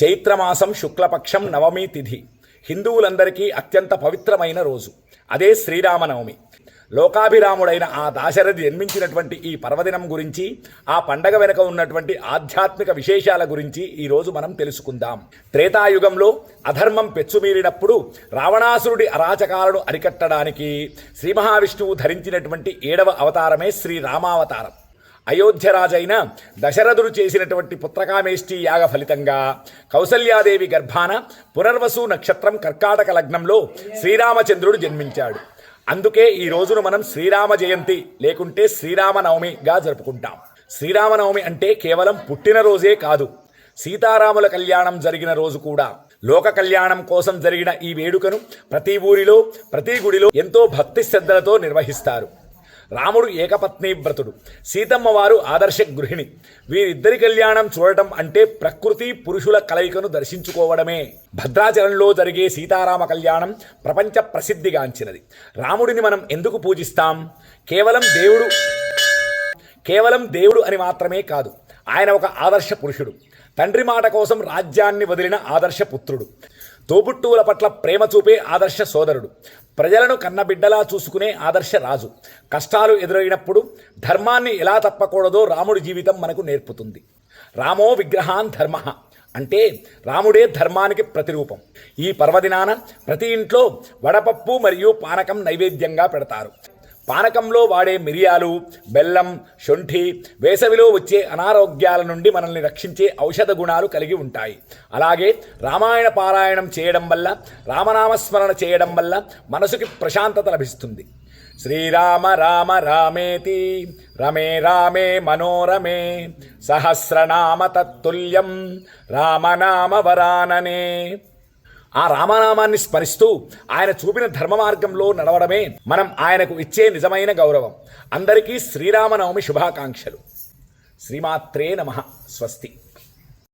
చైత్రమాసం శుక్లపక్షం నవమి తిథి హిందువులందరికీ అత్యంత పవిత్రమైన రోజు. అదే శ్రీరామనవమి. లోకాభిరాముడైన ఆ దాశరథి జన్మించినటువంటి ఈ పర్వదినం గురించి, ఆ పండగ వెనుక ఉన్నటువంటి ఆధ్యాత్మిక విశేషాల గురించి ఈరోజు మనం తెలుసుకుందాం. త్రేతాయుగంలో అధర్మం పెచ్చుమీరినప్పుడు రావణాసురుడి అరాచకాలను అరికట్టడానికి శ్రీ మహావిష్ణువు ధరించినటువంటి 7వ అవతారమే శ్రీరామావతారం. అయోధ్యరాజైన దశరథుడు చేసినటువంటి పుత్రకామేష్టి యాగ ఫలితంగా కౌసల్యాదేవి గర్భాన పునర్వసు నక్షత్రం కర్కాటక లగ్నంలో శ్రీరామచంద్రుడు జన్మించాడు. అందుకే ఈ రోజును మనం శ్రీరామ జయంతి లేకుంటే శ్రీరామనవమిగా జరుపుకుంటాం. శ్రీరామనవమి అంటే కేవలం పుట్టినరోజే కాదు, సీతారాముల కళ్యాణం జరిగిన రోజు కూడా. లోక కళ్యాణం కోసం జరిగిన ఈ వేడుకను ప్రతి ఊరిలో, ప్రతి గుడిలో ఎంతో భక్తి శ్రద్ధలతో నిర్వహిస్తారు. రాముడు ఏకపత్ని వ్రతుడు, సీతమ్మ వారు ఆదర్శ గృహిణి. వీరిద్దరి కళ్యాణం చూడటం అంటే ప్రకృతి పురుషుల కలయికను దర్శించుకోవడమే. భద్రాచలంలో జరిగే సీతారామ కళ్యాణం ప్రపంచ ప్రసిద్ధిగాంచినది. రాముడిని మనం ఎందుకు పూజిస్తాం? కేవలం దేవుడు అని మాత్రమే కాదు, ఆయన ఒక ఆదర్శ పురుషుడు. తండ్రి మాట కోసం రాజ్యాన్ని వదిలిన ఆదర్శ పుత్రుడు. తోబుట్టువుల పట్ల ప్రేమ చూపే ఆదర్శ సోదరుడు. ప్రజలను కన్నబిడ్డలా చూసుకునే ఆదర్శ రాజు. కష్టాలు ఎదురైనప్పుడు ధర్మాన్ని ఎలా తప్పకూడదో రాముడి జీవితం మనకు నేర్పుతుంది. రామో విగ్రహాన్ ధర్మ అంటే రాముడే ధర్మానికి ప్రతిరూపం. ఈ పర్వదినాన ప్రతి ఇంట్లో వడపప్పు మరియు పానకం నైవేద్యంగా పెడతారు. పానకంలో వాడే మిరియాలు, బెల్లం, శొంఠి వేసవిలో వచ్చే అనారోగ్యాల నుండి మనల్ని రక్షించే ఔషధ గుణాలు కలిగి ఉంటాయి. అలాగే రామాయణ పారాయణం చేయడం వల్ల, రామనామస్మరణ చేయడం వల్ల మనసుకి ప్రశాంతత లభిస్తుంది. శ్రీరామ రామ రామేతి రమే రామే మనోరమే సహస్రనామ తత్తుల్యం రామనామ వరాననే. ఆ రామనామాన్ని స్మరిస్తూ ఆయన చూపిన ధర్మ మార్గంలో నడవడమే మనం ఆయనకు ఇచ్చే నిజమైన గౌరవం. అందరికీ శ్రీరామనవమి శుభాకాంక్షలు. శ్రీమాత్రే నమః. స్వస్తి.